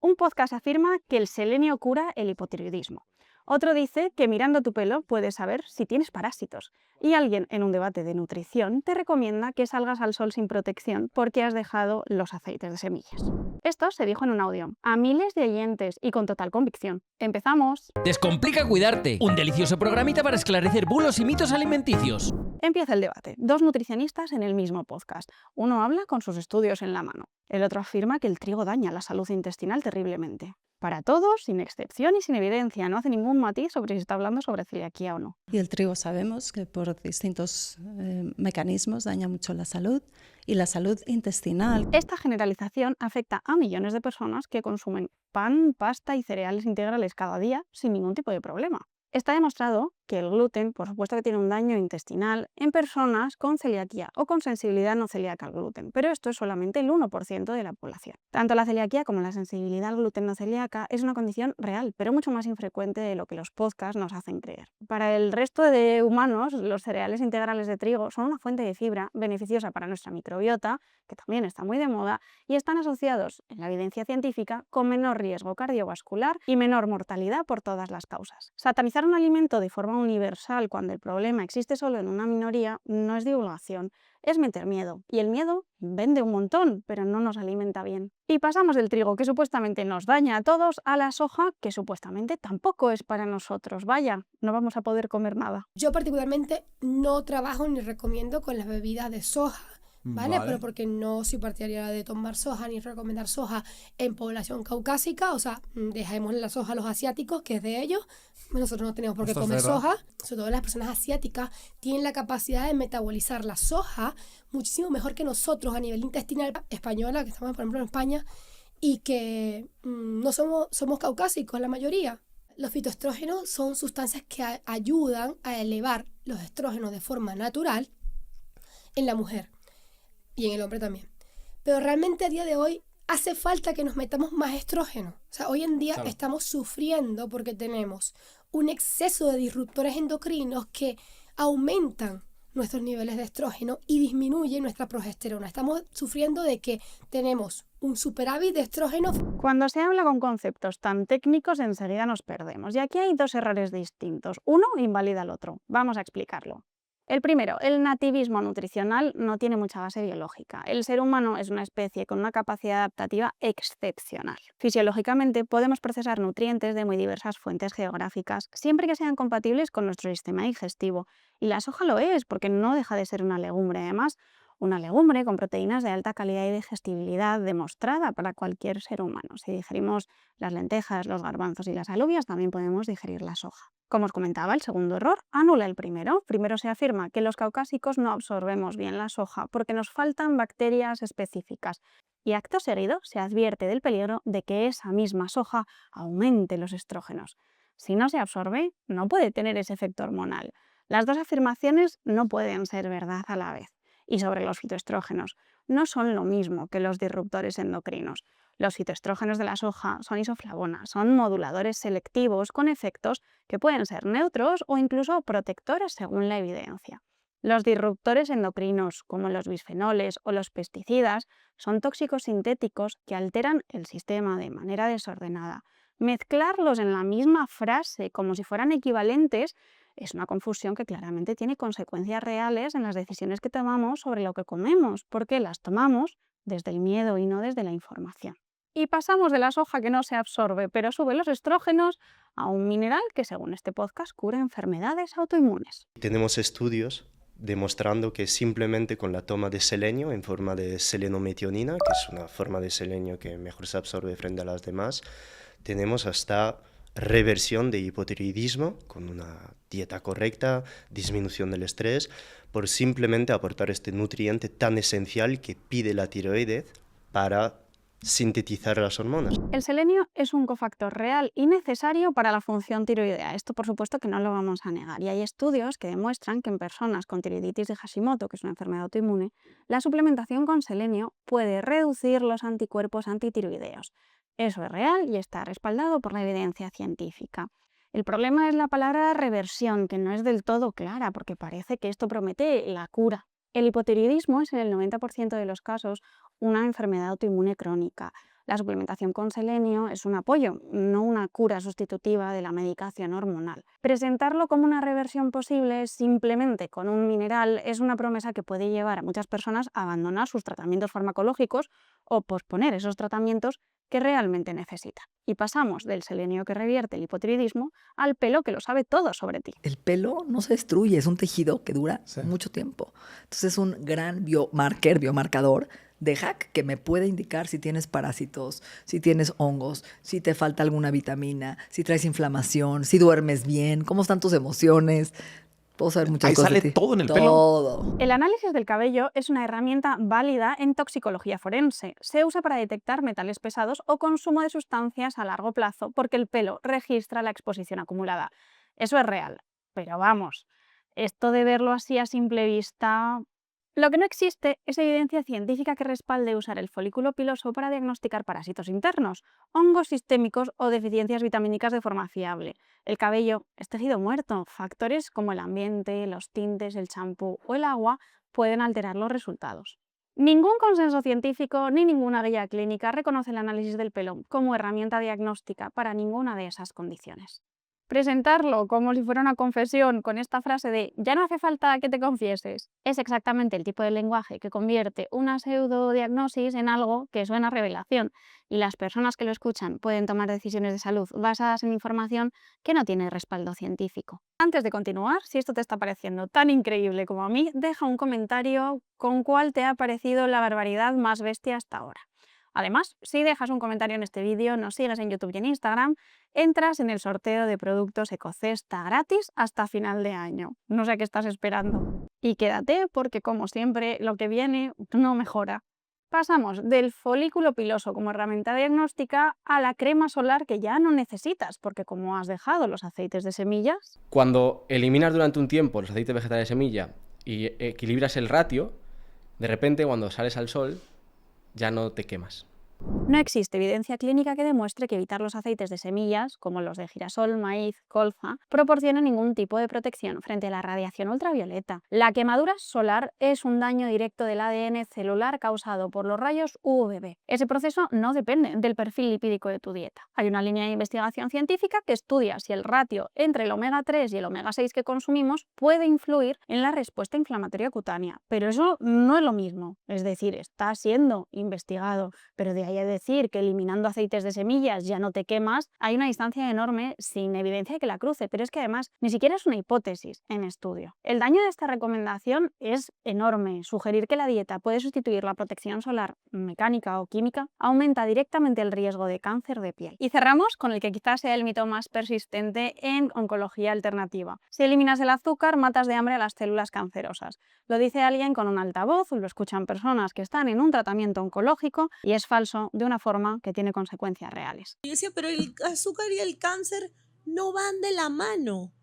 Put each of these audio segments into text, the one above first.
Un podcast afirma que el selenio cura el hipotiroidismo. Otro dice que mirando tu pelo puedes saber si tienes parásitos. Y alguien en un debate de nutrición te recomienda que salgas al sol sin protección porque has dejado los aceites de semillas. Esto se dijo en un audio, a miles de oyentes y con total convicción. ¡Empezamos! Descomplica cuidarte, un delicioso programita para esclarecer bulos y mitos alimenticios. Empieza el debate. Dos nutricionistas en el mismo podcast. Uno habla con sus estudios en la mano. El otro afirma que el trigo daña la salud intestinal terriblemente. Para todos, sin excepción y sin evidencia, no hace ningún matiz sobre si está hablando sobre celiaquía o no. Y el trigo sabemos que por distintos mecanismos daña mucho la salud y la salud intestinal. Esta generalización afecta a millones de personas que consumen pan, pasta y cereales integrales cada día sin ningún tipo de problema. Está demostrado que el gluten, por supuesto que tiene un daño intestinal en personas con celiaquía o con sensibilidad no celíaca al gluten, pero esto es solamente el 1% de la población. Tanto la celiaquía como la sensibilidad al gluten no celíaca es una condición real, pero mucho más infrecuente de lo que los podcasts nos hacen creer. Para el resto de humanos, los cereales integrales de trigo son una fuente de fibra beneficiosa para nuestra microbiota, que también está muy de moda, y están asociados, en la evidencia científica, con menor riesgo cardiovascular y menor mortalidad por todas las causas. Satanizar un alimento de forma universal cuando el problema existe solo en una minoría no es divulgación, es meter miedo. Y el miedo vende un montón, pero no nos alimenta bien. Y pasamos del trigo, que supuestamente nos daña a todos, a la soja, que supuestamente tampoco es para nosotros. Vaya, no vamos a poder comer nada. Yo particularmente no trabajo ni recomiendo con las bebidas de soja, ¿vale? Pero porque no soy partidaria de tomar soja ni recomendar soja en población caucásica, o sea, dejemos la soja a los asiáticos, que es de ellos. Nosotros no tenemos por qué comer soja. Sobre todo las personas asiáticas tienen la capacidad de metabolizar la soja muchísimo mejor que nosotros a nivel intestinal española, que estamos por ejemplo en España, y que no somos caucásicos la mayoría. Los fitoestrógenos son sustancias que ayudan a elevar los estrógenos de forma natural en la mujer y en el hombre también. Pero realmente a día de hoy hace falta que nos metamos más estrógeno. O sea, hoy en día estamos sufriendo porque tenemos un exceso de disruptores endocrinos que aumentan nuestros niveles de estrógeno y disminuyen nuestra progesterona. Estamos sufriendo de que tenemos un superávit de estrógeno. Cuando se habla con conceptos tan técnicos, enseguida nos perdemos. Y aquí hay dos errores distintos. Uno invalida al otro. Vamos a explicarlo. El primero, el nativismo nutricional no tiene mucha base biológica. El ser humano es una especie con una capacidad adaptativa excepcional. Fisiológicamente podemos procesar nutrientes de muy diversas fuentes geográficas, siempre que sean compatibles con nuestro sistema digestivo. Y la soja lo es, porque no deja de ser una legumbre. Además, una legumbre con proteínas de alta calidad y digestibilidad demostrada para cualquier ser humano. Si digerimos las lentejas, los garbanzos y las alubias, también podemos digerir la soja. Como os comentaba, el segundo error anula el primero. Primero se afirma que los caucásicos no absorbemos bien la soja porque nos faltan bacterias específicas. Y acto seguido se advierte del peligro de que esa misma soja aumente los estrógenos. Si no se absorbe, no puede tener ese efecto hormonal. Las dos afirmaciones no pueden ser verdad a la vez. Y sobre los fitoestrógenos, no son lo mismo que los disruptores endocrinos. Los fitoestrógenos de la soja son isoflavonas, son moduladores selectivos con efectos que pueden ser neutros o incluso protectores según la evidencia. Los disruptores endocrinos, como los bisfenoles o los pesticidas, son tóxicos sintéticos que alteran el sistema de manera desordenada. Mezclarlos en la misma frase como si fueran equivalentes es una confusión que claramente tiene consecuencias reales en las decisiones que tomamos sobre lo que comemos, porque las tomamos desde el miedo y no desde la información. Y pasamos de la soja que no se absorbe, pero sube los estrógenos, a un mineral que, según este podcast, cura enfermedades autoinmunes. Tenemos estudios demostrando que simplemente con la toma de selenio en forma de selenometionina, que es una forma de selenio que mejor se absorbe frente a las demás, tenemos hasta reversión de hipotiroidismo con una dieta correcta, disminución del estrés, por simplemente aportar este nutriente tan esencial que pide la tiroides para sintetizar las hormonas. El selenio es un cofactor real y necesario para la función tiroidea. Esto, por supuesto, que no lo vamos a negar. Y hay estudios que demuestran que en personas con tiroiditis de Hashimoto, que es una enfermedad autoinmune, la suplementación con selenio puede reducir los anticuerpos antitiroideos. Eso es real y está respaldado por la evidencia científica. El problema es la palabra reversión, que no es del todo clara, porque parece que esto promete la cura. El hipotiroidismo es en el 90% de los casos una enfermedad autoinmune crónica. La suplementación con selenio es un apoyo, no una cura sustitutiva de la medicación hormonal. Presentarlo como una reversión posible simplemente con un mineral es una promesa que puede llevar a muchas personas a abandonar sus tratamientos farmacológicos o posponer esos tratamientos que realmente necesitan. Y pasamos del selenio que revierte el hipotiroidismo al pelo que lo sabe todo sobre ti. El pelo no se destruye, es un tejido que dura mucho tiempo. Entonces es un gran biomarcador de HAC que me puede indicar si tienes parásitos, si tienes hongos, si te falta alguna vitamina, si traes inflamación, si duermes bien, cómo están tus emociones. Puedo saber muchas cosas de ti. Ahí sale todo en el pelo. Todo. El análisis del cabello es una herramienta válida en toxicología forense. Se usa para detectar metales pesados o consumo de sustancias a largo plazo porque el pelo registra la exposición acumulada. Eso es real, pero vamos, esto de verlo así a simple vista... Lo que no existe es evidencia científica que respalde usar el folículo piloso para diagnosticar parásitos internos, hongos sistémicos o deficiencias vitamínicas de forma fiable. El cabello es tejido muerto. Factores como el ambiente, los tintes, el champú o el agua pueden alterar los resultados. Ningún consenso científico ni ninguna guía clínica reconoce el análisis del pelo como herramienta diagnóstica para ninguna de esas condiciones. Presentarlo como si fuera una confesión con esta frase de «ya no hace falta que te confieses» es exactamente el tipo de lenguaje que convierte una pseudodiagnosis en algo que suena a revelación, y las personas que lo escuchan pueden tomar decisiones de salud basadas en información que no tiene respaldo científico. Antes de continuar, si esto te está pareciendo tan increíble como a mí, deja un comentario con cuál te ha parecido la barbaridad más bestia hasta ahora. Además, si dejas un comentario en este vídeo, nos sigues en YouTube y en Instagram, entras en el sorteo de productos Ecocesta gratis hasta final de año. No sé qué estás esperando. Y quédate porque, como siempre, lo que viene no mejora. Pasamos del folículo piloso como herramienta diagnóstica a la crema solar que ya no necesitas, porque como has dejado los aceites de semillas... Cuando eliminas durante un tiempo los aceites vegetales de semilla y equilibras el ratio, de repente cuando sales al sol ya no te quemas. No existe evidencia clínica que demuestre que evitar los aceites de semillas, como los de girasol, maíz, colza, proporciona ningún tipo de protección frente a la radiación ultravioleta. La quemadura solar es un daño directo del ADN celular causado por los rayos UVB. Ese proceso no depende del perfil lipídico de tu dieta. Hay una línea de investigación científica que estudia si el ratio entre el omega 3 y el omega 6 que consumimos puede influir en la respuesta inflamatoria cutánea, pero eso no es lo mismo. Es decir, está siendo investigado, pero de ahí a decir que eliminando aceites de semillas ya no te quemas, hay una distancia enorme sin evidencia que la cruce, pero es que además ni siquiera es una hipótesis en estudio. El daño de esta recomendación es enorme. Sugerir que la dieta puede sustituir la protección solar mecánica o química aumenta directamente el riesgo de cáncer de piel. Y cerramos con el que quizás sea el mito más persistente en oncología alternativa. Si eliminas el azúcar, matas de hambre a las células cancerosas. Lo dice alguien con un altavoz, lo escuchan personas que están en un tratamiento oncológico y es falso de una forma que tiene consecuencias reales. Yo decía, pero el azúcar y el cáncer no van de la mano.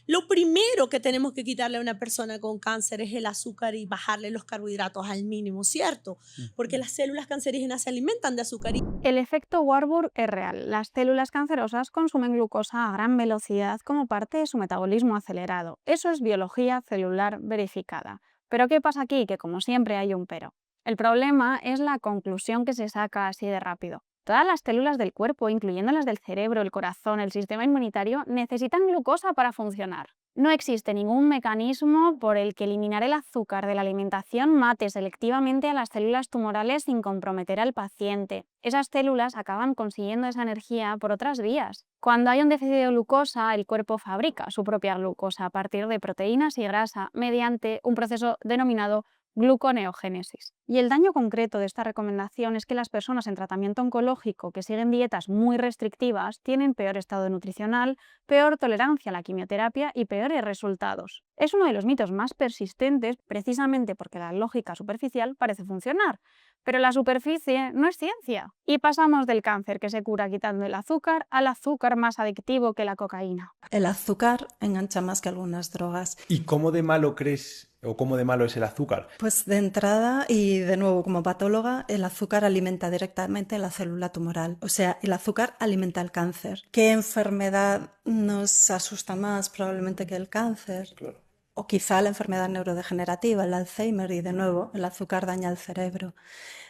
Lo primero que tenemos que quitarle a una persona con cáncer es el azúcar y bajarle los carbohidratos al mínimo, ¿cierto? Porque las células cancerígenas se alimentan de azúcar. El efecto Warburg es real. Las células cancerosas consumen glucosa a gran velocidad como parte de su metabolismo acelerado. Eso es biología celular verificada. ¿Pero qué pasa aquí? Que como siempre hay un pero. El problema es la conclusión que se saca así de rápido. Todas las células del cuerpo, incluyendo las del cerebro, el corazón, el sistema inmunitario, necesitan glucosa para funcionar. No existe ningún mecanismo por el que eliminar el azúcar de la alimentación mate selectivamente a las células tumorales sin comprometer al paciente. Esas células acaban consiguiendo esa energía por otras vías. Cuando hay un déficit de glucosa, el cuerpo fabrica su propia glucosa a partir de proteínas y grasa mediante un proceso denominado gluconeogénesis. Y el daño concreto de esta recomendación es que las personas en tratamiento oncológico que siguen dietas muy restrictivas tienen peor estado nutricional, peor tolerancia a la quimioterapia y peores resultados. Es uno de los mitos más persistentes precisamente porque la lógica superficial parece funcionar, pero la superficie no es ciencia. Y pasamos del cáncer que se cura quitando el azúcar al azúcar más adictivo que la cocaína. El azúcar engancha más que algunas drogas. ¿Y cómo de malo crees o cómo de malo es el azúcar? Pues de entrada, y de nuevo como patóloga, el azúcar alimenta directamente la célula tumoral. O sea, el azúcar alimenta el cáncer. ¿Qué enfermedad nos asusta más probablemente que el cáncer? Claro. O quizá la enfermedad neurodegenerativa, el Alzheimer, y de nuevo, el azúcar daña el cerebro.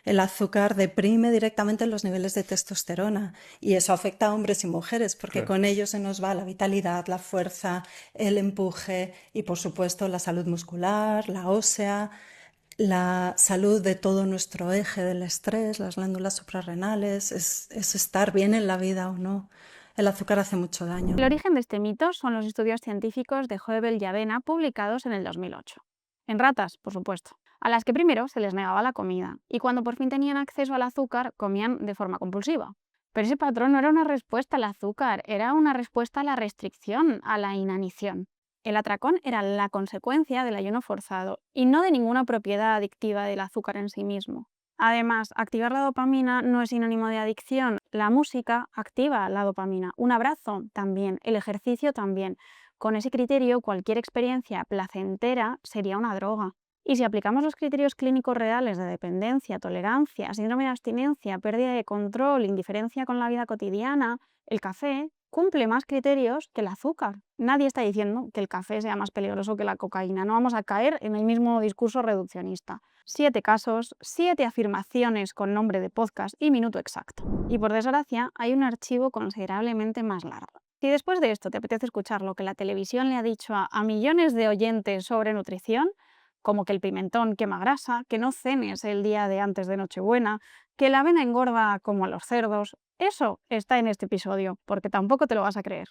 El azúcar deprime directamente los niveles de testosterona y eso afecta a hombres y mujeres porque con ello se nos va la vitalidad, la fuerza, el empuje y, por supuesto, la salud muscular, la ósea, la salud de todo nuestro eje del estrés, las glándulas suprarrenales, es estar bien en la vida o no. El azúcar hace mucho daño. El origen de este mito son los estudios científicos de Hoebel y Avena publicados en el 2008. En ratas, por supuesto, a las que primero se les negaba la comida y cuando por fin tenían acceso al azúcar comían de forma compulsiva. Pero ese patrón no era una respuesta al azúcar, era una respuesta a la restricción, a la inanición. El atracón era la consecuencia del ayuno forzado y no de ninguna propiedad adictiva del azúcar en sí mismo. Además, activar la dopamina no es sinónimo de adicción. La música activa la dopamina, un abrazo también, el ejercicio también. Con ese criterio, cualquier experiencia placentera sería una droga. Y si aplicamos los criterios clínicos reales de dependencia, tolerancia, síndrome de abstinencia, pérdida de control, indiferencia con la vida cotidiana, el café cumple más criterios que el azúcar. Nadie está diciendo que el café sea más peligroso que la cocaína. No vamos a caer en el mismo discurso reduccionista. 7 casos, 7 afirmaciones con nombre de podcast y minuto exacto. Y por desgracia, hay un archivo considerablemente más largo. Si después de esto te apetece escuchar lo que la televisión le ha dicho a millones de oyentes sobre nutrición, como que el pimentón quema grasa, que no cenes el día de antes de Nochebuena, que la avena engorda como a los cerdos, eso está en este episodio, porque tampoco te lo vas a creer.